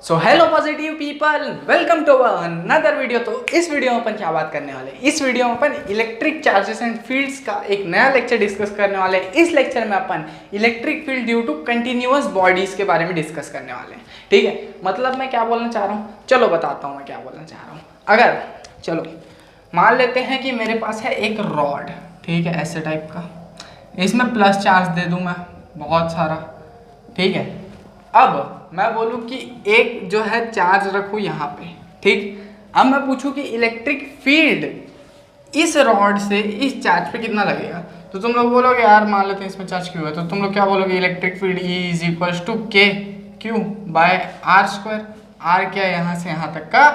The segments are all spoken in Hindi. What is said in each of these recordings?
So hello positive people, welcome to another video. तो इस वीडियो में अपन क्या बात करने वाले हैं? इस वीडियो में अपन इलेक्ट्रिक चार्जेस एंड फील्ड्स का एक नया लेक्चर डिस्कस करने वाले हैं। इस लेक्चर में अपन electric field due to continuous bodies के बारे में डिस्कस करने वाले हैं। ठीक है, मतलब मैं क्या बोलना चाह रहा हूँ, चलो बताता हूँ मैं क्या बोलना चाह रहा हूँ। अगर चलो मान लेते हैं कि मेरे पास है एक रॉड, ठीक है, ऐसे टाइप का, इसमें प्लस चार्ज दे दूँ मैं बहुत सारा, ठीक है। अब मैं बोलूँ कि एक जो है चार्ज रखूँ यहाँ पे, ठीक। अब मैं पूछूँ कि इलेक्ट्रिक फील्ड इस रॉड से इस चार्ज पे कितना लगेगा, तो तुम लोग बोलोगे यार मान लेते हैं इसमें चार्ज क्यू है, तो तुम लोग क्या बोलोगे, electric field E is equals to k q by are square. Are क्या है, यहाँ से यहाँ तक का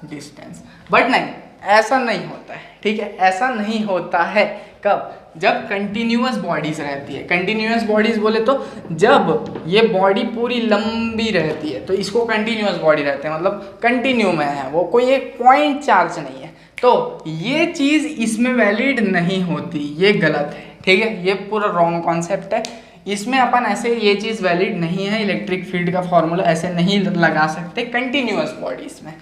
डिस्टेंस। बट नहीं, ऐसा नहीं होता है, ठीक है, ऐसा नहीं होता है। कब? जब कंटिन्यूअस बॉडीज रहती है। कंटिन्यूअस बॉडीज बोले तो जब ये बॉडी पूरी लंबी रहती है तो इसको कंटिन्यूअस बॉडी रहते हैं, मतलब कंटिन्यू में है, वो कोई एक पॉइंट चार्ज नहीं है। तो ये चीज़ इसमें वैलिड नहीं होती, ये गलत है, ठीक है, ये पूरा रॉन्ग कॉन्सेप्ट है। इसमें अपन ऐसे ये चीज़ वैलिड नहीं है, इलेक्ट्रिक फील्ड का फॉर्मूला ऐसे नहीं लगा सकते कंटिन्यूअस बॉडीज में।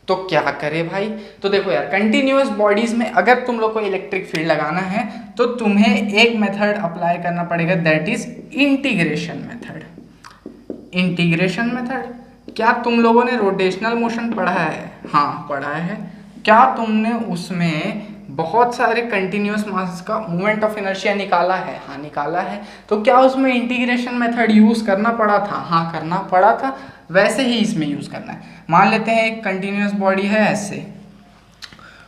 तो क्या करें भाई? तो देखो यार, कंटिन्यूअस बॉडीज में अगर तुम लोग को इलेक्ट्रिक फील्ड लगाना है तो तुम्हें एक मेथड अप्लाई करना पड़ेगा, that is integration method. Integration method, क्या तुम लोगों ने रोटेशनल मोशन पढ़ा है? हाँ पढ़ा है। क्या तुमने उसमें बहुत सारे कंटिन्यूअस मास का मूवमेंट ऑफ इनर्शिया निकाला है? हाँ निकाला है। तो क्या उसमें इंटीग्रेशन मेथड यूज करना पड़ा था? हाँ करना पड़ा था। वैसे ही इसमें यूज करना है। मान लेते हैं एक कंटिन्यूअस बॉडी है ऐसे,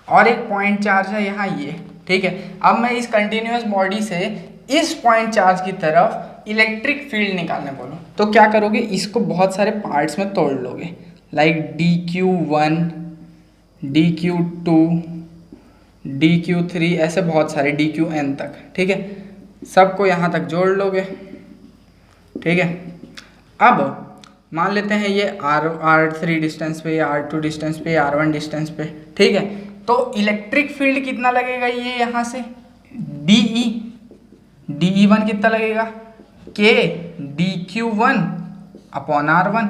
और एक पॉइंट चार्ज है यहाँ ये, ठीक है। अब मैं इस कंटिन्यूअस बॉडी से इस पॉइंट चार्ज की तरफ इलेक्ट्रिक फील्ड निकालने बोलूँ तो क्या करोगे, इसको बहुत सारे पार्ट्स में तोड़ लोगे, लाइक dq1, dq2, dq3, ऐसे बहुत सारे dqn तक, ठीक है। सबको यहाँ तक जोड़ लोगे, ठीक है। अब मान लेते हैं ये R3 डिस्टेंस पे, या R2 डिस्टेंस पे, या R1 डिस्टेंस पे, ठीक है। तो इलेक्ट्रिक फील्ड कितना लगेगा, ये यहाँ से DE1 कितना लगेगा, K dq1 अपॉन R1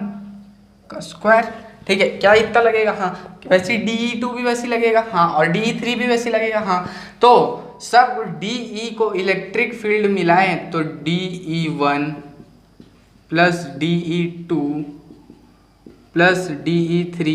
का स्क्वायर, ठीक है। क्या इतना लगेगा? हाँ वैसे DE2 भी वैसे लगेगा, हाँ, और DE3 भी वैसे लगेगा, हाँ। तो सब DE को इलेक्ट्रिक फील्ड मिलाएं तो DE1 plus DE2 plus DE3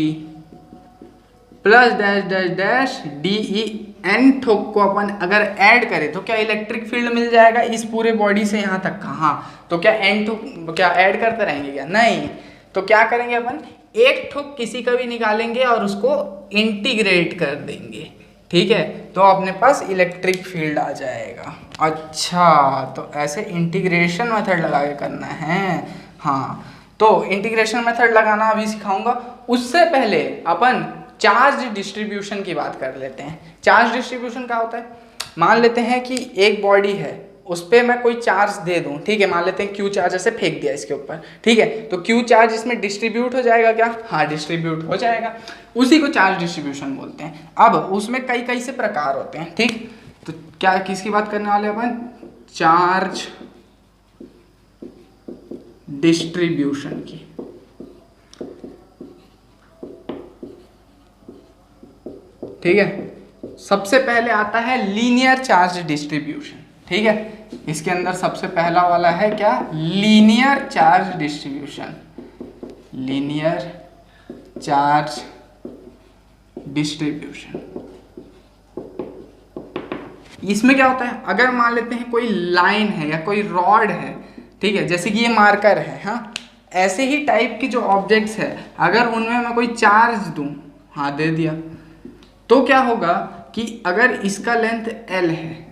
plus dash dash dash DEn ठोक को अपन अगर ऐड करें तो क्या इलेक्ट्रिक फील्ड मिल जाएगा इस पूरे बॉडी से यहाँ तक का? हाँ। तो क्या एन ठोक क्या ऐड करते रहेंगे क्या? नहीं। तो क्या करेंगे अपन, एक ठोक किसी का भी निकालेंगे और उसको इंटीग्रेट कर देंगे, ठीक है। तो अपने पास इलेक्ट्रिक फील्ड आ जाएगा। अच्छा, तो ऐसे इंटीग्रेशन मेथड लगा के करना है। हाँ, तो इंटीग्रेशन मेथड लगाना अभी सिखाऊंगा। उससे पहले अपन चार्ज डिस्ट्रीब्यूशन की बात कर लेते हैं। चार्ज डिस्ट्रीब्यूशन क्या होता है? मान लेते हैं कि एक बॉडी है, उस पर मैं कोई चार्ज दे दूं, ठीक है। मान लेते हैं क्यू चार्ज ऐसे फेंक दिया इसके ऊपर, ठीक है। तो क्यू चार्ज इसमें डिस्ट्रीब्यूट हो जाएगा क्या? हाँ डिस्ट्रीब्यूट हो जाएगा। उसी को चार्ज डिस्ट्रीब्यूशन बोलते हैं। अब उसमें कई कई से प्रकार होते हैं, ठीक। तो क्या किसकी बात करने वाले अपन? चार्ज डिस्ट्रीब्यूशन की। ठीक है, सबसे पहले आता है लीनियर चार्ज डिस्ट्रीब्यूशन, ठीक है। इसके अंदर सबसे पहला वाला है क्या? Linear charge distribution. Linear charge distribution, इसमें क्या होता है, अगर मान लेते हैं कोई लाइन है या कोई रॉड है, ठीक है, जैसे कि ये मार्कर है, हाँ, ऐसे ही टाइप की जो ऑब्जेक्ट्स है, अगर उनमें मैं कोई चार्ज दूं, हाँ दे दिया, तो क्या होगा कि अगर इसका लेंथ L है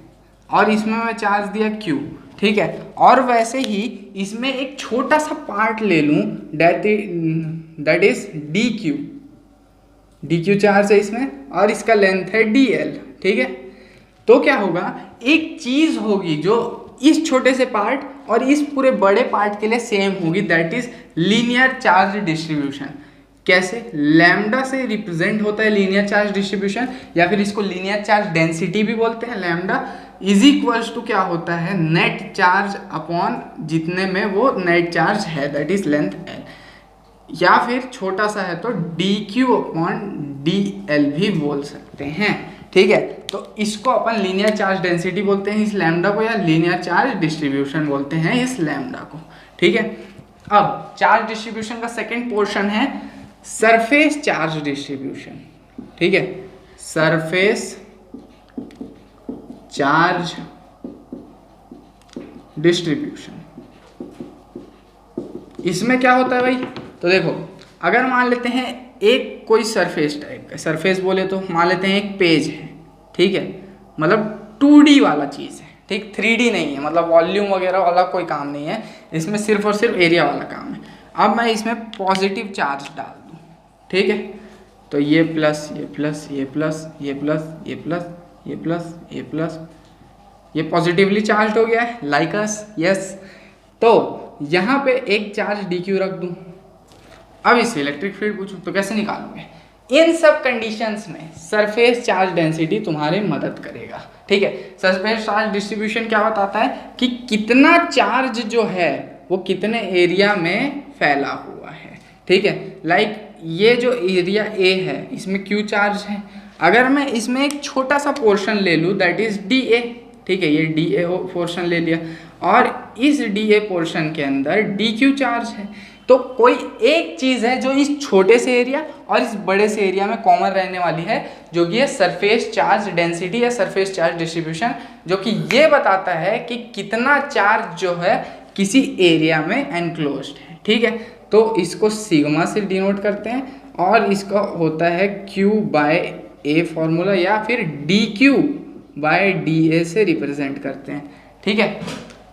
और इसमें मैं चार्ज दिया Q, ठीक है, और वैसे ही इसमें एक छोटा सा पार्ट ले लूं दैट इज DQ चार्ज है इसमें और इसका लेंथ है DL, ठीक है। तो क्या होगा, एक चीज होगी जो इस छोटे से पार्ट और इस पूरे बड़े पार्ट के लिए सेम होगी, that is linear charge distribution. कैसे? लैम्डा से रिप्रेजेंट होता है लीनियर चार्ज डिस्ट्रीब्यूशन, या फिर इसको लीनियर चार्ज डेंसिटी भी बोलते हैं। लैम्डा इज इक्वल्स टू क्या होता है, नेट चार्ज अपॉन जितने में वो नेट चार्ज है, दैट इज लेंथ L। या फिर छोटा सा है तो dq/dl भी बोल सकते हैं। ठीक है, तो इसको अपन लीनियर चार्ज डेंसिटी बोलते हैं इस लैम्डा को, या लीनियर चार्ज डिस्ट्रीब्यूशन बोलते हैं इस लैम्डा को। ठीक है, अब चार्ज डिस्ट्रीब्यूशन का सेकंड पोर्शन है सरफेस चार्ज डिस्ट्रीब्यूशन। ठीक है, सरफेस चार्ज डिस्ट्रीब्यूशन, इसमें क्या होता है भाई? तो देखो, अगर मान लेते हैं एक कोई सरफेस टाइप का, सरफेस बोले तो मान लेते हैं एक पेज है। ठीक है, मतलब 2D वाला चीज़ है, ठीक, 3D नहीं है, मतलब वॉल्यूम वगैरह वाला कोई काम नहीं है इसमें, सिर्फ और सिर्फ एरिया वाला काम है। अब मैं इसमें पॉजिटिव चार्ज डाल दूँ, ठीक है, तो ये प्लस, ये प्लस, ये प्लस, ये प्लस, ये प्लस, ये प्लस, ये प्लस, ये पॉजिटिवली चार्ज हो गया है, लाइक अस, यस। तो यहाँ पे एक चार्ज dq रख दूँ, अब इससे इलेक्ट्रिक फील्ड पूछूं तो कैसे निकालोगे? इन सब कंडीशंस में सरफेस चार्ज डेंसिटी तुम्हारी मदद करेगा। ठीक है, सरफेस चार्ज डिस्ट्रीब्यूशन क्या बताता है कि कितना चार्ज जो है वो कितने एरिया में फैला हुआ है। ठीक है, लाइक ये जो एरिया A है इसमें Q चार्ज है, अगर मैं इसमें एक छोटा सा पोर्शन ले लूँ दैट इज dA। ठीक है, ये dA पोर्शन ले लिया और इस dA पोर्शन के अंदर dQ चार्ज है, तो कोई एक चीज़ है जो इस छोटे से एरिया और इस बड़े से एरिया में कॉमन रहने वाली है, जो कि है सरफेस चार्ज डेंसिटी या सरफेस चार्ज डिस्ट्रीब्यूशन, जो कि ये बताता है कि कितना चार्ज जो है किसी एरिया में एनक्लोज्ड है। ठीक है, तो इसको सिग्मा से डिनोट करते हैं और इसका होता है Q/A फॉर्मूला, या फिर dQ/dA से रिप्रेजेंट करते हैं। ठीक है,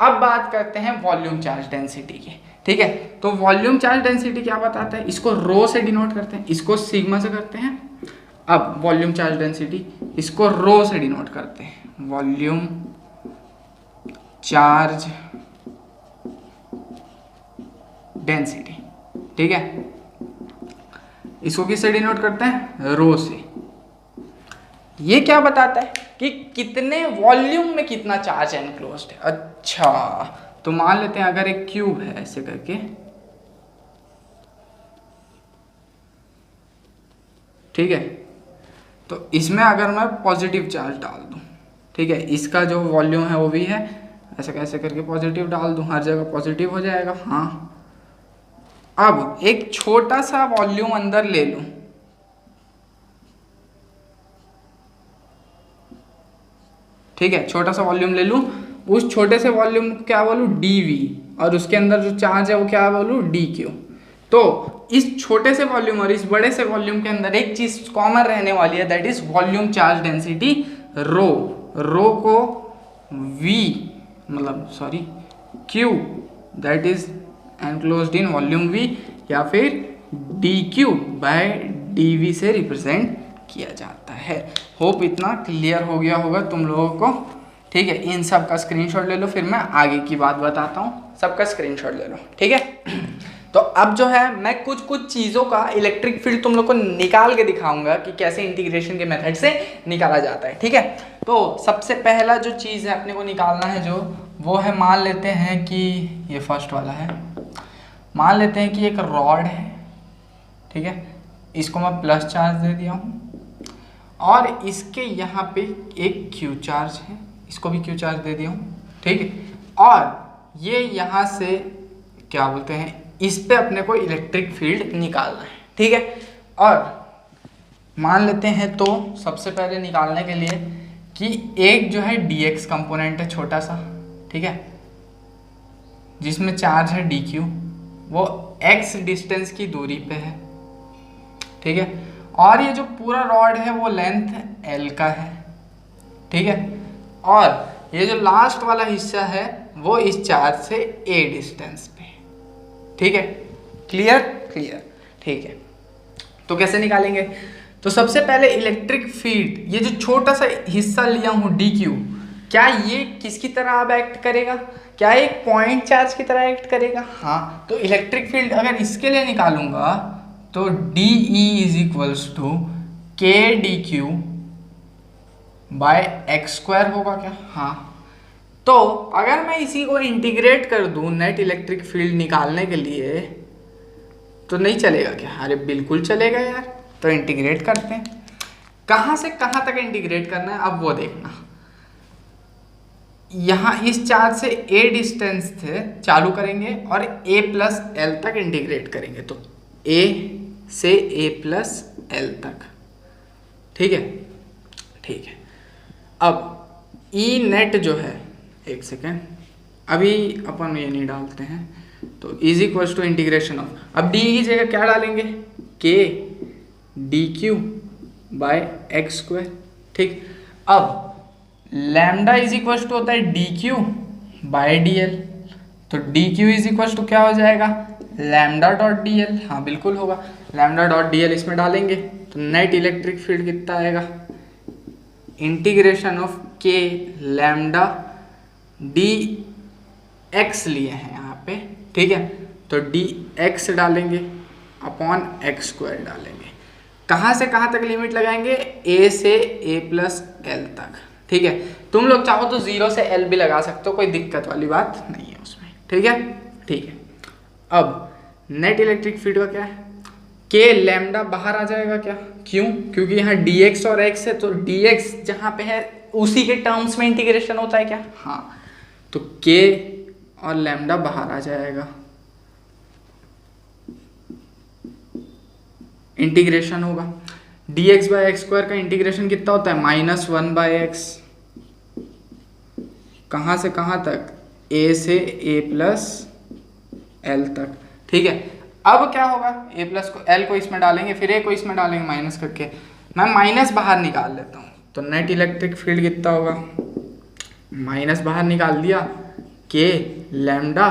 अब बात करते हैं वॉल्यूम चार्ज डेंसिटी की। ठीक है, तो वॉल्यूम चार्ज डेंसिटी क्या बताता है? इसको रो से डिनोट करते हैं, इसको सिग्मा से करते हैं। अब वॉल्यूम चार्ज डेंसिटी इसको रो से डिनोट करते हैं, वॉल्यूम चार्ज डेंसिटी। ठीक है, इसको किससे डिनोट करते हैं? रो से। ये क्या बताता है कि कितने वॉल्यूम में कितना चार्ज एनक्लोज्ड है। अच्छा, तो मान लेते हैं अगर एक क्यूब है ऐसे करके, ठीक है, तो इसमें अगर मैं पॉजिटिव चार्ज डाल दूं, ठीक है, इसका जो वॉल्यूम है वो भी है, ऐसे कैसे करके पॉजिटिव डाल दूं, हर जगह पॉजिटिव हो जाएगा। हाँ, अब एक छोटा सा वॉल्यूम अंदर ले लूं, ठीक है, छोटा सा वॉल्यूम ले लूं, उस छोटे से वॉल्यूम को क्या बोलूँ? dV, और उसके अंदर जो चार्ज है वो क्या बोलूँ? dQ। तो इस छोटे से वॉल्यूम और इस बड़े से वॉल्यूम के अंदर एक चीज कॉमन रहने वाली है, that is volume charge density rho. Rho को V मतलब sorry Q that is enclosed in volume V, या फिर dQ/dV से रिप्रेजेंट किया जाता है। होप इतना क्लियर हो गया होगा तुम लोगों को। ठीक है, इन सब का स्क्रीनशॉट ले लो, फिर मैं आगे की बात बताता हूँ। सबका स्क्रीनशॉट ले लो, ठीक है। तो अब जो है मैं कुछ चीज़ों का इलेक्ट्रिक फील्ड तुम लोग को निकाल के दिखाऊंगा कि कैसे इंटीग्रेशन के मेथड से निकाला जाता है। ठीक है, तो सबसे पहला जो चीज़ है अपने को निकालना है जो वो है, मान लेते हैं कि ये फर्स्ट वाला है, मान लेते हैं कि एक रॉड है, ठीक है, इसको मैं प्लस चार्ज दे दिया हूँ और इसके यहाँ पे एक क्यू चार्ज है, इसको भी क्यू चार्ज दे दिया हूँ, ठीक है, और ये यहाँ से क्या बोलते हैं, इस पे अपने को इलेक्ट्रिक फील्ड निकालना है। ठीक है, और मान लेते हैं तो सबसे पहले निकालने के लिए कि एक जो है dx कंपोनेंट है छोटा सा, ठीक है, जिसमें चार्ज है dq, वो x डिस्टेंस की दूरी पे है, ठीक है, और ये जो पूरा रॉड है वो लेंथ l का है, ठीक है, और ये जो लास्ट वाला हिस्सा है वो इस चार्ज से a डिस्टेंस पे, ठीक है, क्लियर क्लियर, ठीक है। तो कैसे निकालेंगे? तो सबसे पहले इलेक्ट्रिक फील्ड, ये जो छोटा सा हिस्सा लिया हूँ dq, क्या ये किसकी तरह अब एक्ट करेगा? क्या एक पॉइंट चार्ज की तरह एक्ट करेगा? हाँ, तो इलेक्ट्रिक फील्ड अगर इसके लिए निकालूंगा तो DE is equals to k dq by x square होगा क्या? हाँ, तो अगर मैं इसी को इंटीग्रेट कर दूं नेट इलेक्ट्रिक फील्ड निकालने के लिए, तो नहीं चलेगा क्या? अरे बिल्कुल चलेगा यार। तो इंटीग्रेट करते हैं। कहाँ से कहाँ तक इंटीग्रेट करना है अब वो देखना। यहाँ इस चार्ज से a डिस्टेंस थे चालू करेंगे और a प्लस एल तक इंटीग्रेट करेंगे। तो a से a प्लस एल तक, ठीक है। ठीक है, अब ई नेट जो है, एक सेकेंड, अभी अपन ये नहीं डालते हैं। तो is equal to integration of, अब डी की जगह क्या डालेंगे? K D Q by x square, ठीक। अब लैम्डा इज इक्वल टू होता है D Q by d L. तो d q is equal to क्या हो जाएगा? Lambda dot D l. हाँ बिल्कुल होगा, लैम्डा डॉट डी एल इसमें डालेंगे तो नेट इलेक्ट्रिक फील्ड कितना आएगा? इंटीग्रेशन ऑफ के लैम्डा डी एक्स लिए हैं यहाँ पे, ठीक है। तो डी एक्स डालेंगे अपॉन एक्स स्क्वायर डालेंगे। कहाँ से कहाँ तक लिमिट लगाएंगे? ए से ए प्लस एल तक, ठीक है। तुम लोग चाहो तो 0 से एल भी लगा सकते हो, कोई दिक्कत वाली बात नहीं है उसमें, ठीक है। ठीक है, अब नेट इलेक्ट्रिक फील्ड का क्या है? के लैम्डा बाहर आ जाएगा क्या? क्यों? क्योंकि यहाँ dx और x है, तो dx जहाँ पे है उसी के टर्म्स में इंटीग्रेशन होता है क्या? हाँ, तो k और लैम्डा बाहर आ जाएगा, इंटीग्रेशन होगा। dx बाय एक्स स्क्वायर का इंटीग्रेशन कितना होता है? -1 बाय एक्स। कहाँ से कहाँ तक? a से a प्लस एल तक, ठीक है। अब क्या होगा? a प्लस को l को इसमें डालेंगे, फिर a को इसमें डालेंगे माइनस करके। मैं माइनस बाहर निकाल लेता हूँ, तो नेट इलेक्ट्रिक फील्ड कितना होगा? माइनस बाहर निकाल दिया, के लैम्डा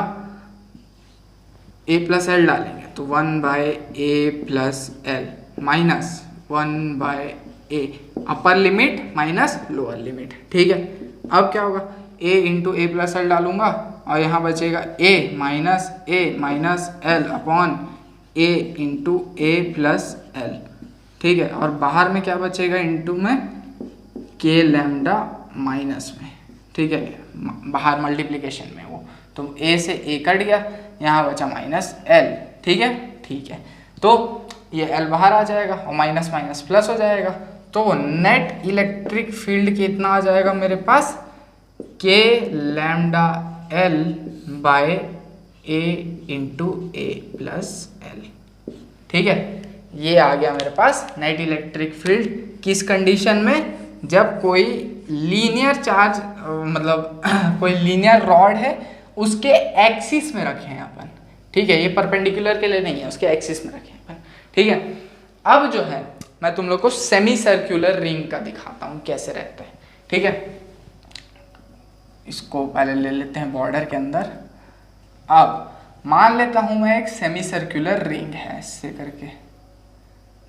a प्लस एल डालेंगे तो 1 by a plus l minus 1 by a, upper limit minus lower limit, ठीक है। अब क्या होगा? a into a plus l डालूंगा और यहाँ बचेगा a minus l upon a into a plus l, ठीक है। और बाहर में क्या बचेगा? इंटू में के लैम्डा माइनस में, ठीक है, बाहर मल्टीप्लिकेशन में वो, तो a से a कट गया, यहाँ बचा माइनस एल, ठीक है। ठीक है, तो ये l बाहर आ जाएगा और माइनस माइनस प्लस हो जाएगा। तो नेट इलेक्ट्रिक फील्ड कितना आ जाएगा मेरे पास? के lambda L by A into a plus l, ठीक है। ये आ गया मेरे पास नेट इलेक्ट्रिक फील्ड। किस कंडीशन में? जब कोई लीनियर चार्ज मतलब कोई लीनियर रॉड है उसके एक्सिस में रखे हैं अपन, ठीक है। ये परपेंडिकुलर के लिए नहीं है, उसके एक्सिस में रखे हैं अपन, ठीक है। अब जो है मैं तुम लोग को सेमी सर्कुलर रिंग का दिखाता हूँ कैसे रहता है, ठीक है। इसको पहले ले लेते हैं बॉर्डर के अंदर। अब मान लेता हूं मैं एक सेमी सर्कुलर रिंग है ऐसे करके,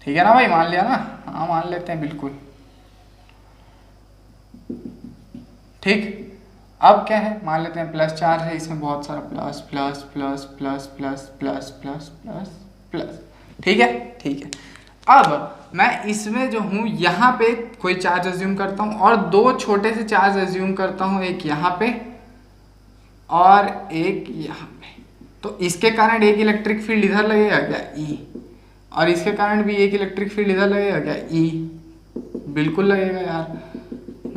ठीक है ना भाई? मान लिया ना? हाँ मान लेते हैं बिल्कुल, ठीक। अब क्या है? मान लेते हैं प्लस चार्ज है इसमें, बहुत सारा plus plus plus plus plus plus plus plus plus, ठीक है। ठीक है, अब मैं इसमें जो हूँ यहाँ पे कोई चार्ज अज्यूम करता हूँ और दो छोटे से चार्ज अज्यूम करता हूँ, एक यहाँ पे और एक यहाँ पे। तो इसके कारण एक इलेक्ट्रिक फील्ड इधर लगेगा क्या? ई। और इसके कारण भी एक इलेक्ट्रिक फील्ड इधर लगेगा क्या? ई। बिल्कुल लगेगा यार।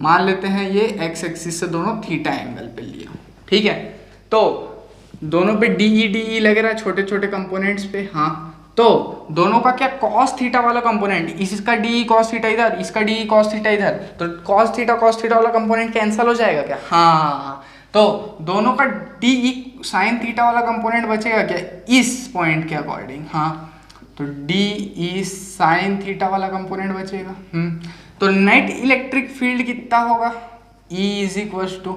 मान लेते हैं ये एक्स एक्सिस से दोनों थीटा एंगल पे लिया, ठीक है। तो दोनों पे डी लग रहा है छोटे छोटे कंपोनेंट्स पे, हाँ। तो दोनों का क्या? कॉस थीटा वाला कंपोनेंट, इसका डी कॉस थीटा इधर, इसका डी कॉस थीटा इधर, तो कॉस थीटा वाला कंपोनेंट कैंसिल हो जाएगा क्या? हाँ। तो दोनों का डी साइन थीटा वाला कंपोनेंट बचेगा क्या? इस पॉइंट के अकॉर्डिंग, हाँ। तो डी ई साइन थीटा वाला कंपोनेंट बचेगा। तो नेट इलेक्ट्रिक फील्ड कितना होगा? E इज इक्वल टू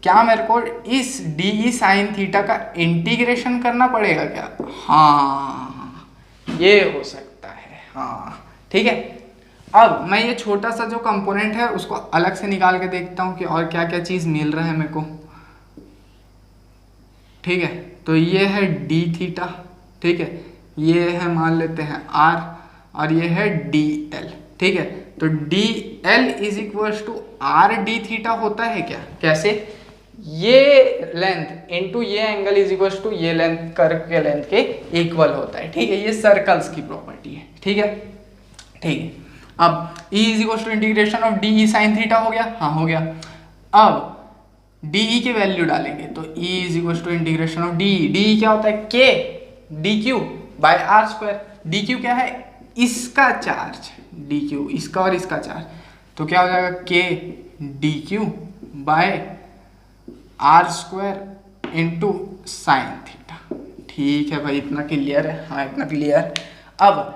क्या? मेरे को इस डी ई साइन थीटा का इंटीग्रेशन करना पड़ेगा क्या? हाँ, ये हो सकता है, हाँ, ठीक है। अब मैं ये छोटा सा जो कंपोनेंट है उसको अलग से निकाल के देखता हूँ कि और क्या क्या चीज़ मिल रहा है मेरे को, ठीक है। तो ये है डी थीटा, ठीक है, ये है मान लेते हैं आर, और ये है डी एल, ठीक है। तो D L is equal to R D theta होता है क्या? कैसे? ये लेंथ इनटू ये एंगल इज इक्वल टू ये लेंथ कर्व के लेंथ के इक्वल होता है। ठीक है, ये सर्कल्स की प्रॉपर्टी है। ठीक है, ठीक है। अब E is equal to integration of D E sine theta हो गया, हाँ हो गया। अब डी ई की वैल्यू डालेंगे तो E is equal to integration of D E क्या होता है, K D Q by are square. D Q क्या है, इसका चार्ज, डी क्यू इसका और इसका चार्ज, तो क्या हो जाएगा K D Q by are square into sine theta. ठीक है भाई, इतना क्लियर है, हाँ इतना क्लियर। अब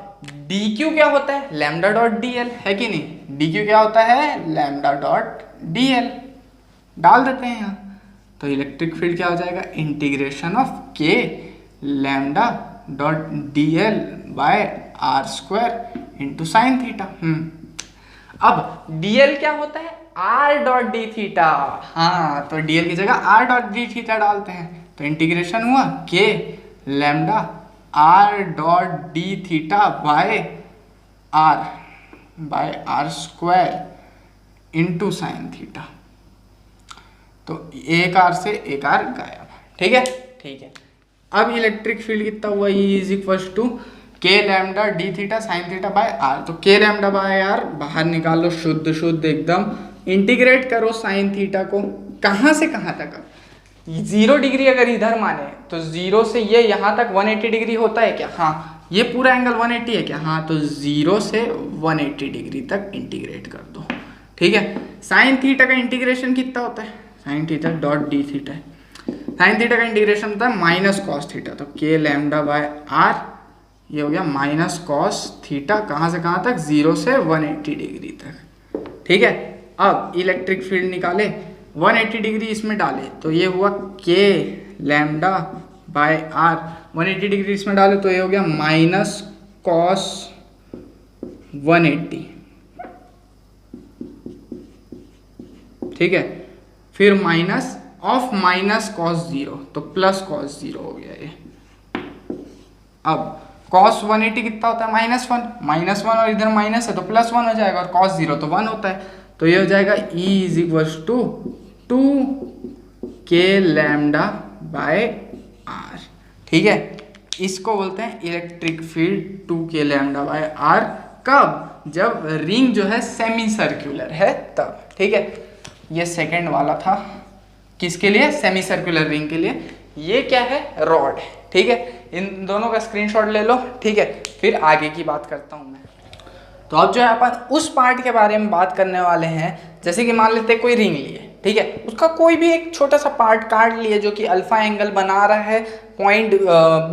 डी क्यू क्या होता है, लैम्डा डॉट डी एल, है कि नहीं। डी क्यू क्या होता है, लैम्डा डॉट डी एल, डाल देते हैं यहाँ। तो इलेक्ट्रिक फील्ड क्या हो जाएगा, इंटीग्रेशन ऑफ के lambda dot D L by are square into sine theta. अब डीएल क्या होता है, आर डॉट डी थीटा। हाँ, तो डीएल की जगह आर डॉट डी थीटा डालते हैं, तो इंटीग्रेशन हुआ K lambda R dot D theta by are square into sine theta. तो एक आर से एक आर गायब। ठीक है, ठीक है। अब इलेक्ट्रिक फील्ड कितना हुआ, E is equal to K lambda D theta sine theta by R. तो के लैम्डा बाय आर बाहर निकालो, शुद्ध शुद्ध एकदम। इंटीग्रेट करो साइन थीटा को, कहाँ से कहाँ तक। 0 डिग्री अगर इधर माने तो 0 से ये यहाँ तक 180 डिग्री होता है क्या, हाँ। ये पूरा एंगल 180 है क्या, हाँ। तो 0 से 180 डिग्री तक इंटीग्रेट कर दो। ठीक है, साइन थीटा का इंटीग्रेशन कितना होता है, sine theta dot D theta है। साइन थीटा का इंटीग्रेशन होता है माइनस कॉस थीटा, तो के लैम्डा बाय आर, ये हो गया माइनस कॉस थीटा, कहाँ से कहाँ तक, 0 से 180 डिग्री तक। ठीक है, अब इलेक्ट्रिक फील्ड निकाले, 180 डिग्री इसमें डाले तो ये हुआ K lambda by are. 180 degree इसमें डाले तो ये हो गया माइनस कॉस 180। ठीक है, फिर माइनस ऑफ माइनस कॉस 0, तो प्लस कॉस 0 हो गया ये। अब कॉस 180 कितना होता है, -1 और इधर माइनस है तो +1 हो जाएगा, और कॉस 0 तो 1 होता है, तो ये हो जाएगा E is equal to 2 K lambda by are. ठीक है, इसको बोलते हैं electric field 2 K lambda by are. कब, जब रिंग जो है सेमी सर्कुलर है तब। ठीक है, ये सेकंड वाला था, किसके लिए, सेमी सर्कुलर रिंग के लिए। ये क्या है, रॉड है। ठीक है, इन दोनों का स्क्रीनशॉट ले लो। ठीक है, फिर आगे की बात करता हूँ मैं। तो अब जो है अपन उस पार्ट के बारे में बात करने वाले हैं, जैसे कि मान लेते हैं कोई रिंग लिए, ठीक है, उसका कोई भी एक छोटा सा पार्ट काट लिए जो कि अल्फा एंगल बना रहा है पॉइंट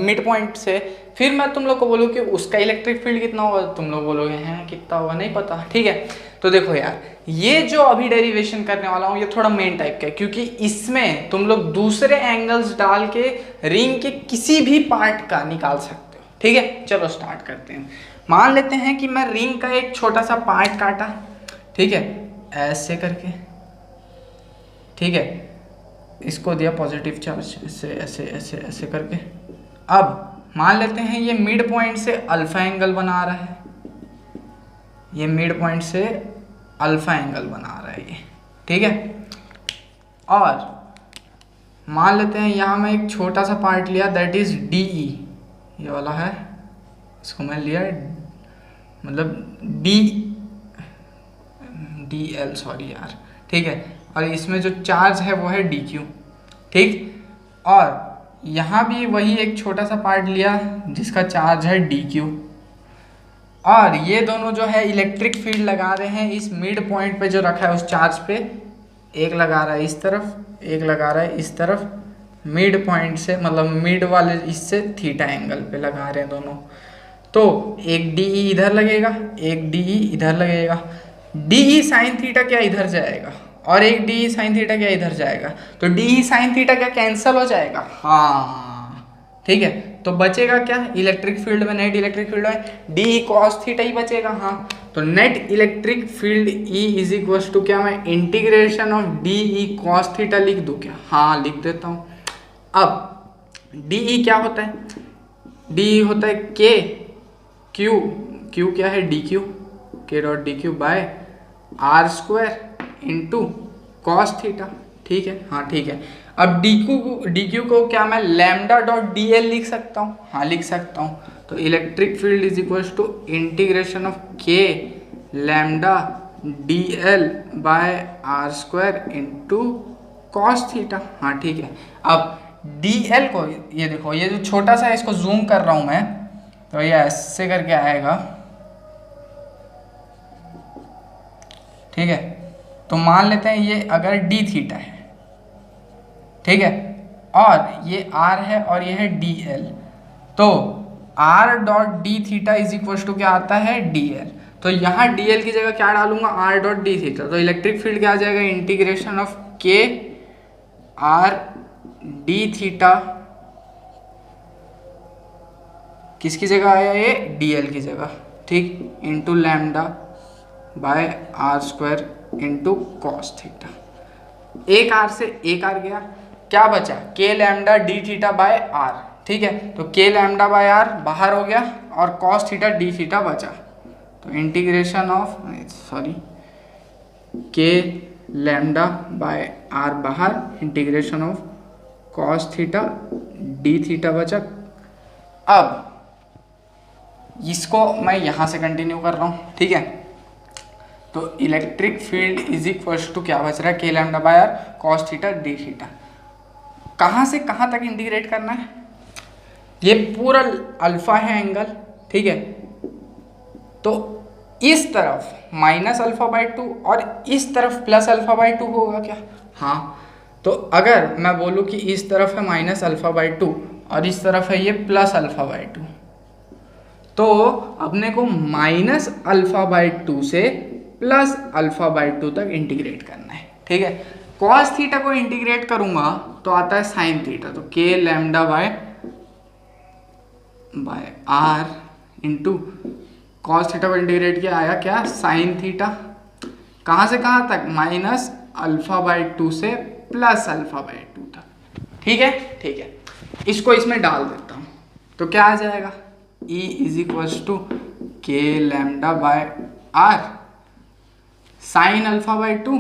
मिड पॉइंट से। फिर मैं तुम लोग को बोलूँ कि उसका इलेक्ट्रिक फील्ड कितना होगा, तुम लोग बोलोगे हैं कितना होगा, नहीं पता। ठीक है, तो देखो यार, ये जो अभी डेरिवेशन करने वाला हूँ ये थोड़ा मेन टाइप का है, क्योंकि इसमें तुम लोग दूसरे एंगल्स डाल के रिंग के किसी भी पार्ट का निकाल सकते हो। ठीक है, चलो स्टार्ट करते हैं। मान लेते हैं कि मैं रिंग का एक छोटा सा पार्ट काटा, ठीक है, ऐसे करके। ठीक है, इसको दिया पॉजिटिव चार्ज, ऐसे ऐसे ऐसे ऐसे करके। अब मान लेते हैं ये मिड पॉइंट से अल्फा एंगल बना रहा है, ये मिड पॉइंट से अल्फा एंगल बना रहा है ये। ठीक है, और मान लेते हैं यहाँ मैं एक छोटा सा पार्ट लिया, दैट इज डी ई, ये वाला है, इसको मैं लिया मतलब डी एल, सॉरी यार। ठीक है, और इसमें जो चार्ज है वो है डी क्यू। ठीक, और यहाँ भी वही एक छोटा सा पार्ट लिया जिसका चार्ज है डी क्यू, और ये दोनों जो है इलेक्ट्रिक फील्ड लगा रहे हैं इस मिड पॉइंट पे जो रखा है उस चार्ज पे। एक लगा रहा है इस तरफ, एक लगा रहा है इस तरफ, मिड पॉइंट से मतलब मिड वाले इससे थीटा एंगल पे लगा रहे हैं दोनों। तो एक डी ई इधर लगेगा, एक डी ई इधर लगेगा। डी ई साइन थीटा क्या इधर जाएगा, और एक डी ई साइन थीटा क्या इधर जाएगा, तो डी ई साइन थीटा क्या कैंसिल हो जाएगा, हाँ। ठीक है, तो बचेगा क्या, इलेक्ट्रिक फील्ड में, नेट इलेक्ट्रिक फील्ड में डी ई कॉस थीटा ही बचेगा, हाँ। तो net electric field E is equal to क्या, मैं integration of D E cos theta लिख दूँ क्या, हाँ लिख देता हूँ। अब डी ई क्या होता है, डी ई होता है के क्यू, क्यू क्या है D Q, K dot D Q by are square into cos theta. ठीक है, हाँ ठीक है। अब डी क्यू को क्या मैं लैम्डा डॉट डी एल लिख सकता हूँ? हाँ लिख सकता हूँ। तो electric field is equal to integration of के lambda D L by are square into cos theta. हाँ ठीक है। अब डी एल को ये देखो, ये जो छोटा सा है इसको जूम कर रहा हूँ मैं, तो ये ऐसे करके आएगा, ठीक है। तो मान लेते हैं ये अगर डी थीटा है, ठीक है, और ये आर है और ये है डी एल, तो R dot D theta is equal to क्या आता है? D L. तो यहाँ डी एल की जगह क्या डालूंगा? R dot D theta. तो इलेक्ट्रिक फील्ड क्या आ जाएगा? Integration of K R D theta, किसकी जगह आया ये? डी एल की जगह, ठीक, into lambda by are square into cos theta. एक आर से एक आर गया, क्या बचा? K lambda D theta by are, ठीक है। तो के लैम्डा बाय आर बाहर हो गया और कॉस थीटा डी थीटा बचा। तो इंटीग्रेशन ऑफ के लैम्डा बाय आर बाहर, integration of cos theta D theta बचा। अब इसको मैं यहाँ से कंटिन्यू कर रहा हूँ, ठीक है। तो electric field is equal to क्या बच रहा है? K lambda by R cos theta D theta. कहाँ से कहाँ तक इंटीग्रेट करना है? ये पूरा अल्फा है एंगल, ठीक है। तो इस तरफ माइनस अल्फा बाई 2 और इस तरफ प्लस अल्फा बाई 2 होगा क्या? हाँ। तो अगर मैं बोलूँ कि इस तरफ है माइनस अल्फा बाई 2 और इस तरफ है ये प्लस अल्फा बाई 2, तो अपने को माइनस अल्फा बाई 2 से प्लस अल्फा बाई 2 तक इंटीग्रेट करना है, ठीक है। कॉस थीटा को इंटीग्रेट करूंगा तो आता है साइन थीटा। तो K lambda by R into cos theta को इंटीग्रेट किया, आया क्या? Sine theta. कहाँ से कहाँ तक? माइनस अल्फा बाई 2 से प्लस अल्फा बाई 2 तक, ठीक है, ठीक है। इसको इसमें डाल देता हूँ, तो क्या आ जाएगा? E is equal to K lambda by R sine alpha by 2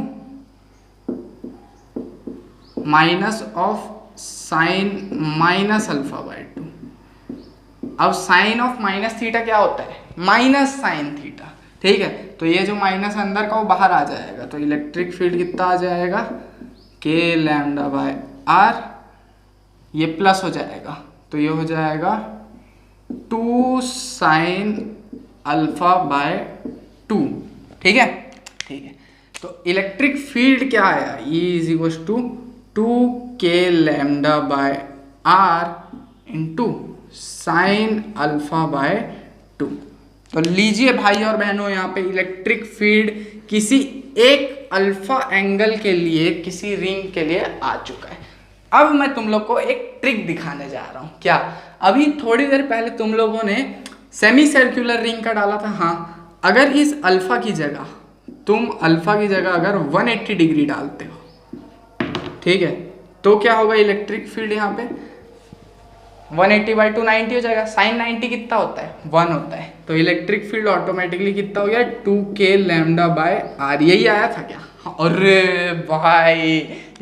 minus of sine minus alpha by 2। अब साइन ऑफ माइनस थीटा क्या होता है? माइनस साइन थीटा, ठीक है। तो ये जो माइनस अंदर का वो बाहर आ जाएगा। तो इलेक्ट्रिक फील्ड कितना आ जाएगा? के लैम्डा बाय आर, ये प्लस हो जाएगा तो ये हो जाएगा 2 साइन अल्फा बाय 2, ठीक है, ठीक है। तो इलेक्ट्रिक फील्ड क्या आया? E is equal to 2 K lambda by R into sine alpha by 2। तो लीजिए भाई और बहनों, यहाँ पे इलेक्ट्रिक फील्ड किसी एक अल्फा एंगल के लिए, किसी रिंग के लिए आ चुका है। अब मैं तुम लोग को एक ट्रिक दिखाने जा रहा हूँ। क्या? अभी थोड़ी देर पहले तुम लोगों ने सेमी सर्कुलर रिंग का डाला था। हाँ, अगर इस अल्फा की जगह अगर 180 डिग्री डालते हो, ठीक है, तो क्या होगा? इलेक्ट्रिक फील्ड यहाँ पे 180 बाई 2 90 हो जाएगा। साइन 90 कितना होता है? 1 होता है। तो इलेक्ट्रिक फील्ड ऑटोमेटिकली कितना हो गया? 2 के लैम्डा बाय आर। यही आया था क्या? अरे भाई,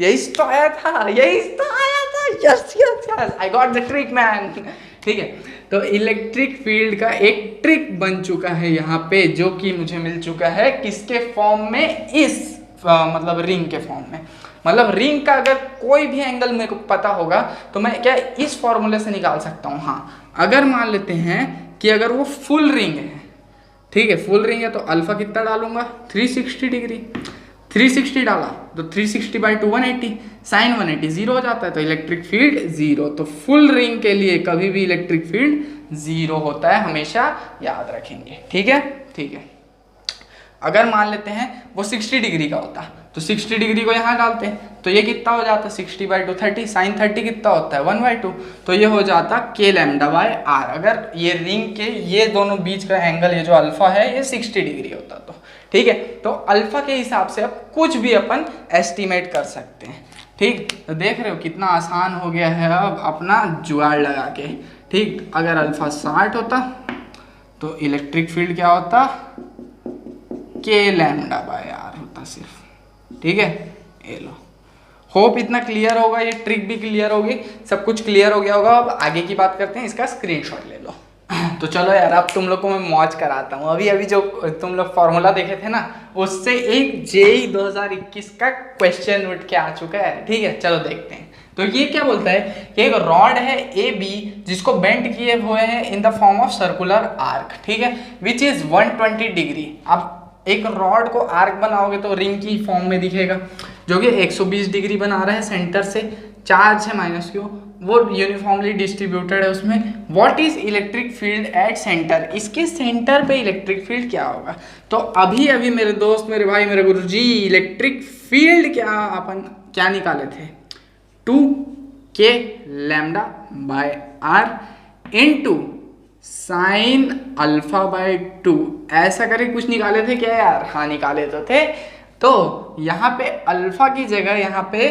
यही तो आया था, yes yes yes, I got the trick man, ठीक है। तो इलेक्ट्रिक फील्ड का एक ट्रिक बन चुका है यहाँ पे, जो कि मुझे मिल चुका है किसके फॉर्म में? इस मतलब रिंग के फॉर्म में। मतलब रिंग का अगर कोई भी एंगल मेरे को पता होगा तो मैं क्या इस फॉर्मूले से निकाल सकता हूँ। हाँ, अगर मान लेते हैं कि अगर वो फुल रिंग है, ठीक है, फुल रिंग है, तो अल्फा कितना डालूंगा? 360 डिग्री। 360 डाला तो 360 बाई 2 180, साइन 180 जीरो हो जाता है, तो इलेक्ट्रिक फील्ड जीरो। तो फुल रिंग के लिए कभी भी इलेक्ट्रिक फील्ड जीरो होता है, हमेशा याद रखेंगे, ठीक है, ठीक है। अगर मान लेते हैं वो 60 डिग्री का होता तो 60 डिग्री को यहाँ डालते हैं, तो ये कितना हो जाता? 60 बाई 2 30, साइन 30 कितना होता है? 1/2, तो ये हो जाता के लैम्डा बाय आर। अगर ये रिंग के ये दोनों बीच का एंगल, ये जो अल्फा है, ये 60 डिग्री होता तो, ठीक है। तो अल्फा के हिसाब से अब कुछ भी अपन एस्टिमेट कर सकते हैं, ठीक। तो देख रहे हो कितना आसान हो गया है अब अपना जुगाड़ लगा के, ठीक। अगर अल्फा 60 होता तो इलेक्ट्रिक फील्ड क्या होता? के लैम्डा बाय आर होता सिर्फ, ठीक है। ये लो, होप इतना क्लियर होगा, ये ट्रिक भी क्लियर होगी, सब कुछ क्लियर हो गया होगा। अब आगे की बात करते हैं, इसका स्क्रीनशॉट ले लो। तो चलो यार, अब तुम लोग को मैं मौज कराता हूँ। अभी जो तुम लोग फॉर्मूला देखे थे ना, उससे एक जेईई 2021 का क्वेश्चन उठ के आ चुका है। ठीक है, चलो देखते हैं। तो ये क्या बोलता है कि एक रॉड है ए बी जिसको बेंड किए हुए हैं in the form of circular arc, ठीक है, विच इज 120 डिग्री। अब एक रॉड को आर्क बनाओगे तो रिंग की फॉर्म में दिखेगा, जो कि 120 डिग्री बना रहा है सेंटर से, चार्ज है -q, वो यूनिफॉर्मली डिस्ट्रीब्यूटेड है उसमें। What is electric field at centre, इसके सेंटर पे इलेक्ट्रिक फील्ड क्या होगा। तो अभी अभी मेरे दोस्त, मेरे भाई, मेरे गुरुजी, इलेक्ट्रिक फील्ड अपन क्या निकाले थे, 2k lambda by r into sine alpha by 2, ऐसा करके कुछ निकाले थे क्या यार। हाँ, निकाले तो थे। तो यहाँ पे अल्फा की जगह यहाँ पे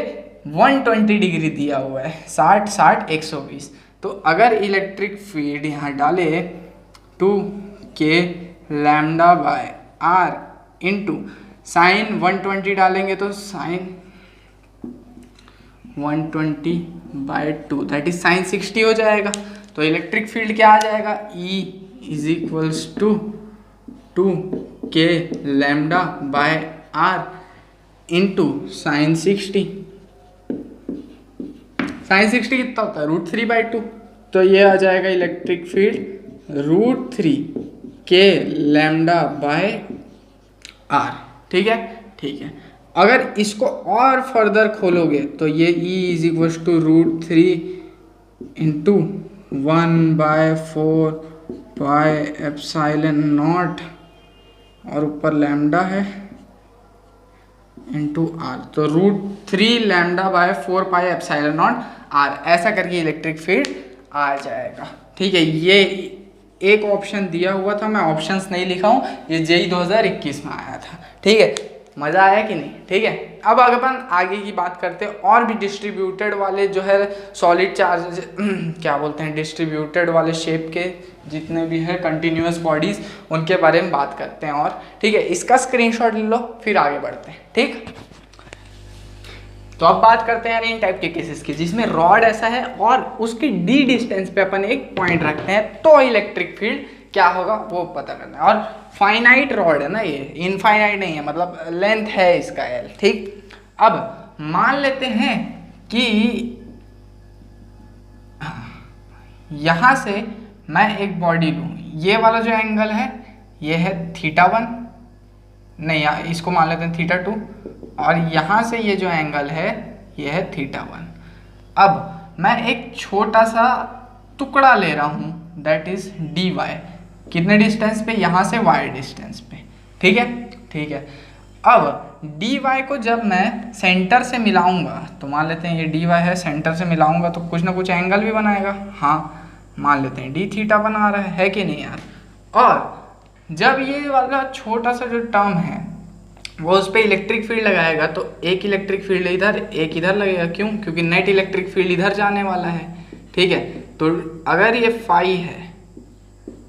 120 डिग्री दिया हुआ है, 60 60 120। तो अगर इलेक्ट्रिक फील्ड यहाँ डाले 2k lambda by r into sine 120 डालेंगे तो sine 120 by 2 that is sine 60 हो जाएगा। तो इलेक्ट्रिक फील्ड क्या आ जाएगा, E is equals to 2k lambda by r into sine 60। Sine 60 कितना होता है, √3/2। तो ये आ जाएगा electric field √3k lambda by r। ठीक है, ठीक है। अगर इसको और फर्दर खोलोगे तो ये E is equals to √3 into 1/4 pi epsilon naught और ऊपर लैम्डा है इंटू r, तो √3 lambda by 4 pi epsilon naught r, ऐसा करके इलेक्ट्रिक फील्ड आ जाएगा। ठीक है, ये एक ऑप्शन दिया हुआ था, मैं ऑप्शंस नहीं लिखा हूँ, ये जेईई 2021 में आया था। ठीक है, मज़ा आया कि नहीं। ठीक है, अब अगर अपन आगे की बात करते हैं और भी डिस्ट्रीब्यूटेड वाले जो है सॉलिड चार्ज क्या बोलते हैं, डिस्ट्रीब्यूटेड वाले शेप के जितने भी है कंटिन्यूअस बॉडीज, उनके बारे में बात करते हैं। और ठीक है, इसका स्क्रीनशॉट ले लो, फिर आगे बढ़ते हैं। ठीक, तो अब बात करते हैं यार इन टाइप के केसेस की जिसमें रॉड ऐसा है और उसकी डी डिस्टेंस पे अपन एक पॉइंट रखते हैं, तो इलेक्ट्रिक फील्ड क्या होगा वो पता करना है। और फाइनाइट रॉड है ना, ये इनफाइनाइट नहीं है, मतलब लेंथ है इसका एल। ठीक, अब मान लेते हैं कि यहां से मैं एक बॉडी लूं, ये वाला जो एंगल है ये है θ1, नहीं इसको मान लेते हैं θ2, और यहाँ से ये जो एंगल है ये है θ1। अब मैं एक छोटा सा टुकड़ा ले रहा हूँ, दैट इज dy, कितने डिस्टेंस पे, यहाँ से y डिस्टेंस पे। ठीक है, ठीक है। अब dy को जब मैं सेंटर से मिलाऊंगा, तो मान लेते हैं ये dy है, सेंटर से मिलाऊंगा तो कुछ ना कुछ एंगल भी बनाएगा। हाँ, मान लेते हैं dθ बना रहा है कि नहीं यार। और जब ये वाला छोटा सा जो टर्म है वो उस पर इलेक्ट्रिक फील्ड लगाएगा, तो एक इलेक्ट्रिक फील्ड इधर, एक इधर लगेगा। क्यों? क्योंकि नेट इलेक्ट्रिक फील्ड इधर जाने वाला है। ठीक है, तो अगर ये फाई है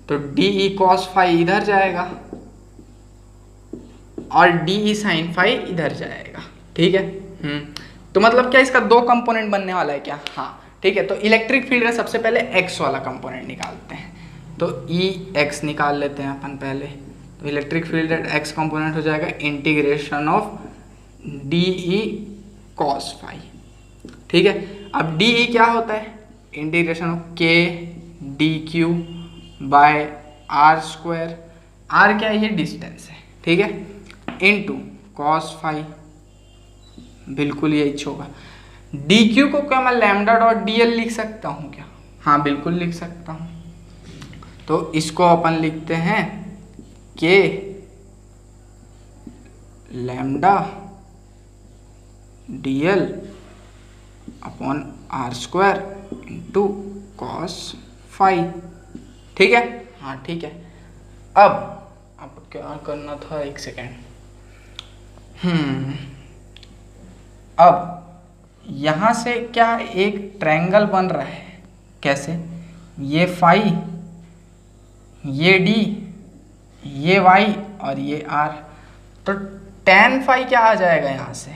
तो डी कॉस फाई इधर जाएगा और डी साइन फाई इधर जाएगा। ठीक है, तो मतलब क्या इसका दो कंपोनेंट बनने वाला है क्या? हाँ, ठीक है। तो इलेक्ट्रिक फील्ड का सबसे पहले एक्स वाला कंपोनेंट निकालते हैं, तो ई एक्स निकाल लेते हैं अपन पहले। तो इलेक्ट्रिक फील्ड एक्स कंपोनेंट हो जाएगा integration of D E cos phi. ठीक है, अब डी ई क्या होता है? Integration of K D Q by are square. Are क्या है? ये डिस्टेंस है। ठीक है, इनटू कॉस फाई, बिल्कुल यही होगा। डी क्यू को क्या मैं लैम्डा डॉट डी एल लिख सकता हूँ क्या? हाँ, बिल्कुल लिख सकता हूँ। तो इसको अपन लिखते हैं K lambda D L upon R square into cos phi. ठीक है, हाँ ठीक है। अब क्या करना था, एक सेकेंड। अब यहाँ से क्या एक ट्रायंगल बन रहा है, कैसे? ये फाई, ये डी, ये वाई और ये आर। तो tan फाई क्या आ जाएगा यहाँ से?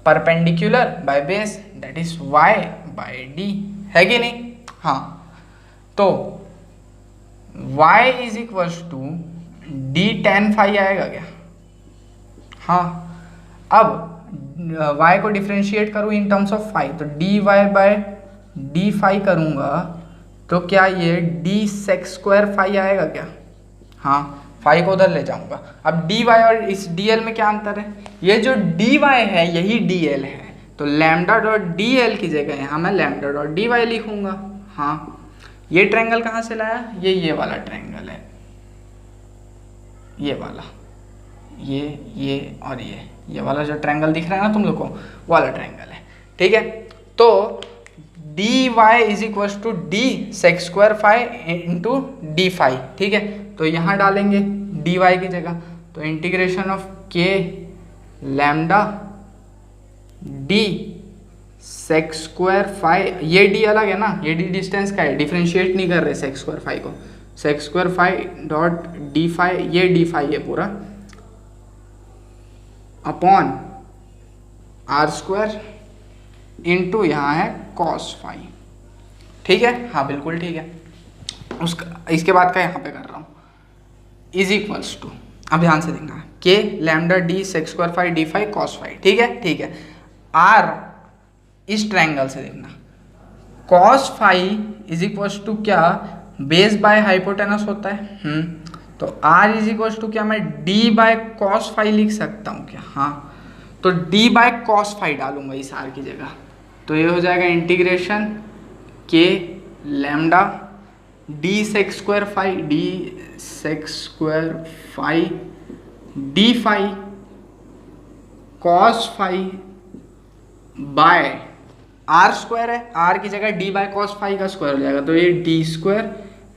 Perpendicular by base that is y by d, है कि नहीं? हाँ, तो y is equals to d tan phi आएगा क्या? हाँ, अब y को डिफ्रेंशिएट करूँ इन टर्म्स ऑफ फाई, तो dy बाय डी फाई करूँगा तो क्या ये d sec स्क्वायर फाई आएगा क्या? हाँ, फाई को उधर ले जाऊँगा। अब dy और इस dl में क्या अंतर है? ये जो dy है यही dl है, तो लैम्डा डॉट dl की जगह यहाँ मैं लैम्डा डॉट dy लिखूँगा। हाँ, ये ट्रायंगल कहाँ से लाया? ये वाला ट्रायंगल है, ये वाला, ये और ये वाला जो ट्रायंगल दिख रहा है ना तुम लोग को, वाला ट्रायंगल है। ठीक है, तो dy is equal to D sec square phi into D phi. ठीक है, तो यहाँ डालेंगे dy की जगह, तो integration of k lambda d sec square phi, ये d अलग है ना, ये d डिस्टेंस का है, डिफ्रेंशिएट नहीं कर रहे सेक स्क्वायर फाई को, sec square phi dot D phi, ये डी फाई है पूरा, अपॉन आर स्क्वायर इंटू यहाँ है कॉस फाई। ठीक है, हाँ बिल्कुल ठीक है। उसका इसके बाद का यहाँ पे कर रहा हूँ, इज इक्वल्स टू, अब ध्यान से देखना, K lambda D sec square phi D phi cos phi. ठीक है, ठीक है। आर इस ट्रायंगल से देखना, cos phi is equals to क्या, बेस बाय हाइपोटेनस होता है। तो आर इज इक्वल्स टू क्या, मैं डी बाय कॉस फाई लिख सकता हूँ क्या? हाँ, तो डी बाय कॉस फाई डालूंगा इस आर की जगह, तो ये हो जाएगा integration K lambda D sec square phi D phi cos phi by are square है, आर की जगह डी बाय कॉस फाई का स्क्वायर हो जाएगा, तो ये D square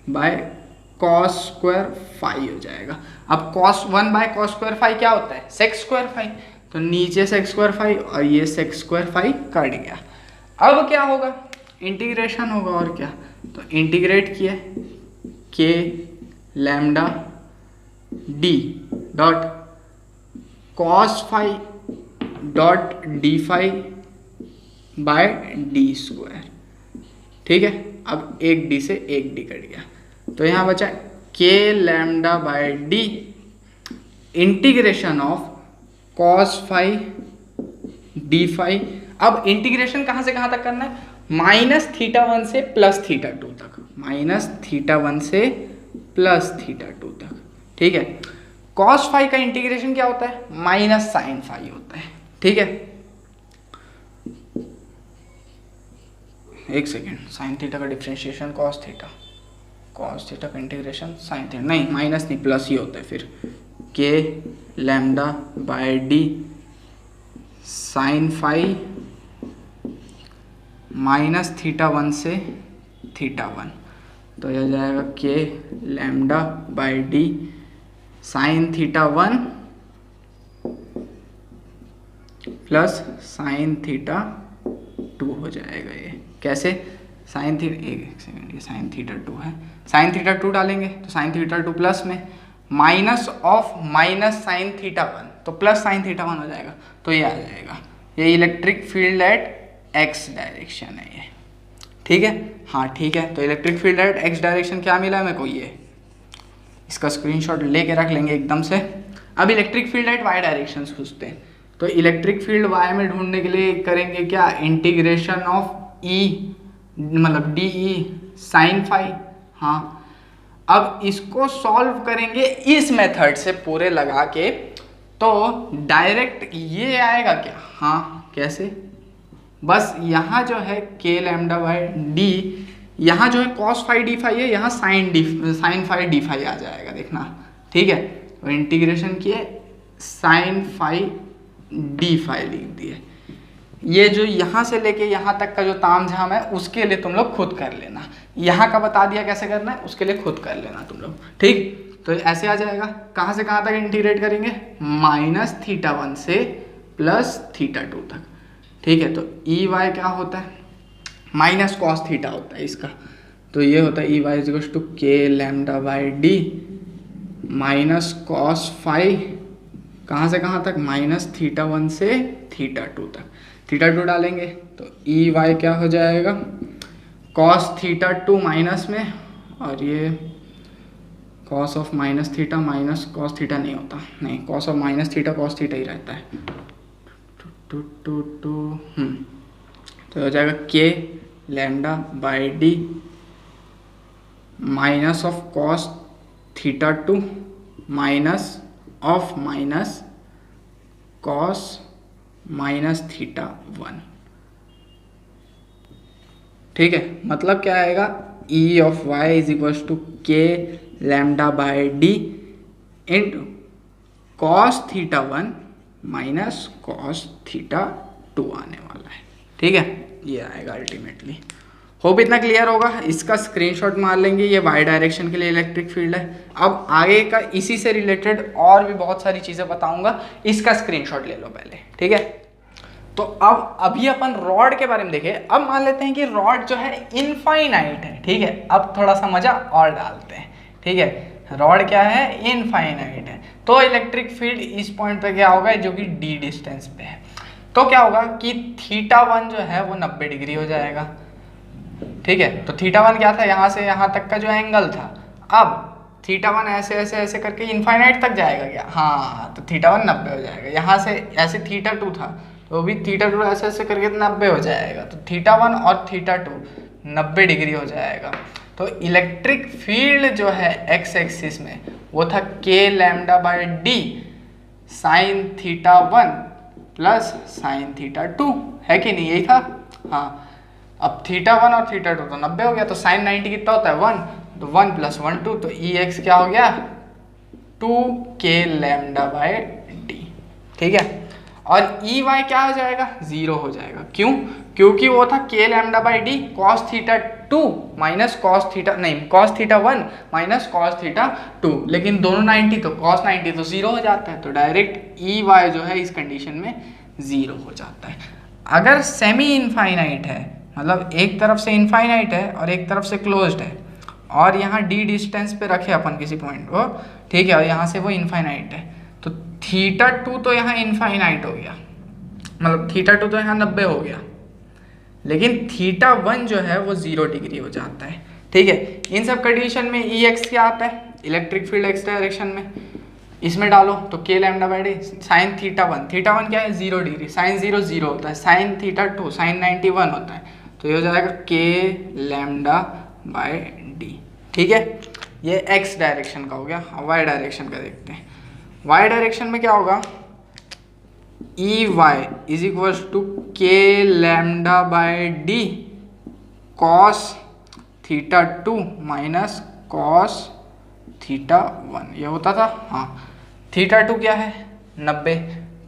by cos square phi हो जाएगा। अब cos 1 by cos square phi क्या होता है? सेक स्क्वायर फाई, तो नीचे सेक स्क्वायर फाई और ये सेक स्क्वायर फाई कट गया। अब क्या होगा? इंटीग्रेशन होगा, और क्या, तो इंटीग्रेट किया K lambda D dot cos phi dot D phi by D square. ठीक है, अब एक डी से एक डी कट गया, तो यहाँ बचा K lambda by D integration of cos phi D phi. अब इंटीग्रेशन कहाँ से कहाँ तक करना है? -θ1 से +θ2 तक, -θ1 से +θ2 तक। ठीक है, कॉस फाई का इंटीग्रेशन क्या होता है? -sin फाई होता है। ठीक है, एक सेकेंड, साइन थीटा का डिफ्रेंशिएशन कॉस थीटा का इंटीग्रेशन साइन थीटा, नहीं माइनस नहीं प्लस ही होता है फिर, k lambda by d sine phi -θ1 से θ1, तो यह जाएगा k lambda by d sine θ1 plus sine θ2 हो जाएगा। ये कैसे? साइन थीटा, एक सेकेंड, ये साइन θ2 है, साइन θ2 डालेंगे तो साइन θ2 प्लस में माइनस ऑफ माइनस साइन θ1, तो प्लस साइन θ1 हो जाएगा, तो ये आ जाएगा, ये electric field eight x direction है ये। ठीक है, हाँ ठीक है, तो electric field eight x direction क्या मिला मेरे को? ये, इसका स्क्रीनशॉट लेके रख लेंगे एकदम से। अब electric field at Y direction पूछते हैं, तो इलेक्ट्रिक फील्ड वाई में ढूंढने के लिए करेंगे क्या? इंटीग्रेशन ऑफ ई मतलब डी ई साइन फाई। हाँ, अब इसको सॉल्व करेंगे इस मेथड से पूरे लगा के, तो डायरेक्ट ये आएगा क्या? हाँ, कैसे? बस यहाँ जो है के लैम्डा बाय डी, यहाँ जो है कॉस फाई डी फाई है, यहाँ साइन फाई डी फाई आ जाएगा, देखना। ठीक है, तो इंटीग्रेशन किए साइन फाई डी फाई लिख दिए। ये जो यहाँ से लेके यहाँ तक का जो ताम झाम है उसके लिए तुम लोग खुद कर लेना, यहाँ का बता दिया कैसे करना है, उसके लिए खुद कर लेना तुम लोग। ठीक, तो ऐसे आ जाएगा। कहाँ से कहाँ तक इंटीग्रेट करेंगे? -θ1 से +θ2 तक। ठीक है, तो ई वाई क्या होता है? माइनस कॉस थीटा होता है इसका, तो ये होता है E Y equal to K lambda by D minus cos phi कहाँ से कहाँ तक, -θ1 से θ2 तक। θ2 डालेंगे तो ई वाई क्या हो जाएगा, cos θ2 माइनस में, और ये cos ऑफ -θ माइनस cos θ नहीं होता, नहीं cos ऑफ -θ cos θ ही रहता है। तो हो जाएगा k λ/d minus of cos θ2 minus of minus cos -θ1। ठीक है, मतलब क्या आएगा, E of Y is equal to k λ/d into cos θ1 minus cos θ2 आने वाला है। ठीक है, ये आएगा अल्टीमेटली। होप इतना क्लियर होगा। इसका स्क्रीनशॉट मार लेंगे, ये वाई डायरेक्शन के लिए इलेक्ट्रिक फील्ड है। अब आगे का इसी से रिलेटेड और भी बहुत सारी चीज़ें बताऊंगा, इसका स्क्रीनशॉट ले लो पहले। ठीक है, तो अब अभी अपन रॉड के बारे में देखें। अब मान लेते हैं कि रॉड जो है इनफाइनाइट है। ठीक है, अब थोड़ा सा मजा और डालते हैं। ठीक है, रॉड क्या है, इनफाइनाइट है, तो इलेक्ट्रिक फील्ड इस पॉइंट पे क्या होगा, जो कि d डिस्टेंस पे है, तो क्या होगा कि θ1 जो है वो 90 डिग्री हो जाएगा। ठीक है, तो θ1 क्या था, यहाँ से यहाँ तक का जो एंगल था। अब θ1 ऐसे ऐसे ऐसे करके इनफाइनाइट तक जाएगा क्या, हाँ, तो θ1 90 हो जाएगा। यहाँ से ऐसे θ2 था, तो भी θ2 ऐसे ऐसे करके 90 हो जाएगा, तो θ1 और θ2 90 डिग्री हो जाएगा। तो इलेक्ट्रिक फील्ड जो है एक्स एक्सिस में वो था k λ/d sign θ1 plus sine θ2, है कि नहीं, यही था। हाँ, अब θ1 और θ2 तो 90 हो गया, तो साइन 90 कितना होता है, 1, तो 1 + 1 2, तो ई एक्स क्या हो गया, 2k λ/d। ठीक है, और ई वाई क्या हो जाएगा, 0 हो जाएगा। क्यों, क्योंकि वो था k λ/d cos θ2 minus cos θ नहीं cos θ1 माइनस cos θ2, लेकिन दोनों 90 तो cos 90 तो 0 हो जाता है, तो डायरेक्ट ई वाई जो है इस कंडीशन में 0 हो जाता है। अगर सेमी इनफाइनाइट है, मतलब एक तरफ से इनफाइनाइट है और एक तरफ से क्लोज्ड है, और यहाँ d डिस्टेंस पे रखे अपन किसी पॉइंट को, ठीक है, और यहाँ से वो इनफाइनाइट है, तो θ2 तो यहाँ इनफाइनाइट हो गया, मतलब θ2 तो यहाँ 90 हो गया, लेकिन θ1 जो है वो 0 डिग्री हो जाता है। ठीक है, इन सब कंडीशन में ई एक्स क्या आता है, इलेक्ट्रिक फील्ड एक्स डायरेक्शन में, इसमें डालो तो k λ/d साइन θ1 क्या है, 0 डिग्री, साइन 0 0 होता है, साइन θ2 साइन 91 होता है, तो ये हो जाएगा k λ/d। ठीक है, ये x डायरेक्शन का हो गया। y डायरेक्शन का देखते हैं। y डायरेक्शन में क्या होगा, E Y is equal to k λ/d cos θ2 minus cos θ1, ये होता था। हाँ, θ2 क्या है, 90,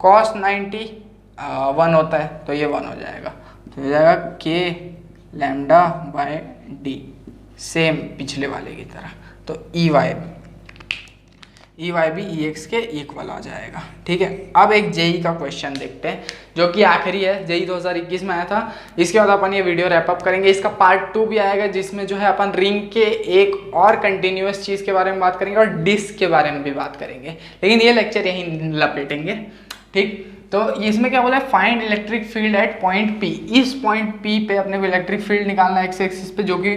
cos 90 1 होता है, तो ये 1 हो जाएगा, तो हो जाएगा k λ/d, सेम पिछले वाले की तरह। तो ई वाई भी ई एक्स के इक्वल आ जाएगा। ठीक है, अब एक जेई का क्वेश्चन देखते हैं, जो कि आखिरी है, जेई 2021 में आया था। इसके बाद अपन ये वीडियो रैप अप करेंगे। इसका पार्ट 2 भी आएगा, जिसमें जो है अपन रिंग के एक और कंटिन्यूअस चीज़ के बारे में बात करेंगे और डिस्क के बारे में भी बात करेंगे, लेकिन ये लेक्चर यहीं लपेटेंगे। ठीक, तो इसमें क्या बोला है, find electric field eight point P. इस पॉइंट पी पे अपने को इलेक्ट्रिक फील्ड निकालना है एक्स एक्सिस पे, जो कि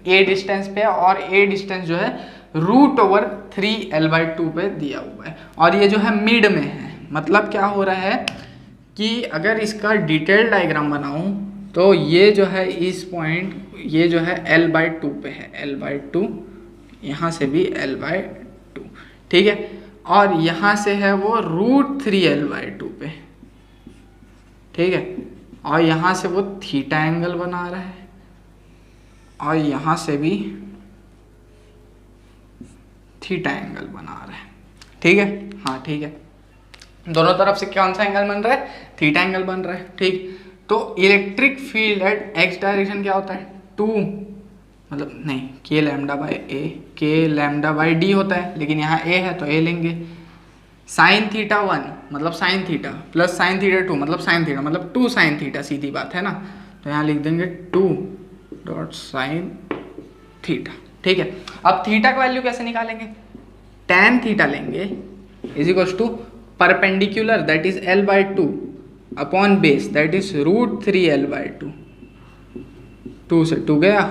ए डिस्टेंस पे है, और ए डिस्टेंस जो है √3l/2 पे दिया हुआ है, और ये जो है मिड में है। मतलब क्या हो रहा है कि अगर इसका डिटेल डायग्राम बनाऊं तो ये जो है इस पॉइंट, ये जो है l/2 पे है, l/2, यहाँ से भी l/2। ठीक है, और यहाँ से है वो √3l/2 पे। ठीक है, और यहाँ से वो थीटा एंगल बना रहा है, और यहाँ से भी थीटा एंगल बना रहा है। ठीक है, हाँ ठीक है, दोनों तरफ से कौन सा एंगल बन रहा है, थीटा एंगल बन रहा है। ठीक, तो electric field eight x direction क्या होता है, 2, मतलब नहीं k λ/d होता है, लेकिन यहाँ a है तो a लेंगे। साइन θ1 मतलब साइन थीटा, प्लस साइन θ2 मतलब साइन थीटा, मतलब 2 साइन थीटा, सीधी बात है ना, तो यहाँ लिख देंगे 2.sin थीटा। ठीक है, अब थीटा का वैल्यू कैसे निकालेंगे, tan थीटा लेंगे is equal to perpendicular that is L/2 upon base that is √3L/2, 2 से 2 गया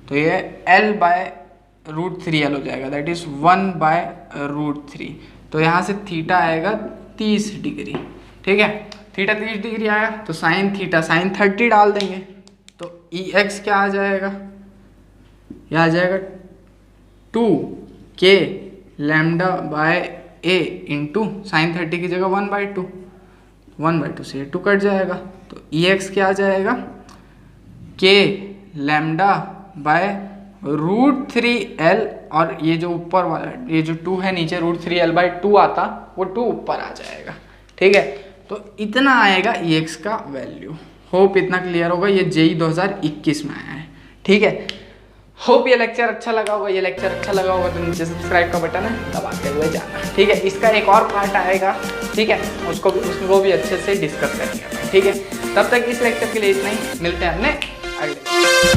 तो ये L/√3L हो जाएगा दैट इज 1/√3। तो यहाँ से थीटा आएगा 30 डिग्री, ठीक है। थीटा 30 डिग्री आया तो साइन थीटा साइन 30 डाल देंगे, तो EX क्या आ जाएगा, यह आ जाएगा 2K λ/A इंटू साइन 30 की जगह 1/2, 1/2 से 2 कट जाएगा, तो EX क्या आ जाएगा K λ/√3L, और ये जो ऊपर वाला ये जो 2 है नीचे √3L/2 आता, वो 2 ऊपर आ जाएगा, ठीक है। तो इतना आएगा EX का वैल्यू। होप इतना क्लियर होगा, ये JEE 2021 में आया है, ठीक है। होप ये लेक्चर अच्छा लगा होगा, ये लेक्चर अच्छा लगा होगा तो नीचे सब्सक्राइब का बटन है दबाते हुए जाना, ठीक है। इसका एक और पार्ट आएगा, ठीक है, उसको भी अच्छे से डिस्कस करेंगे, ठीक है। तब तक इस लेक्चर के लिए इतना ही, मिलते हैं अपने अगले।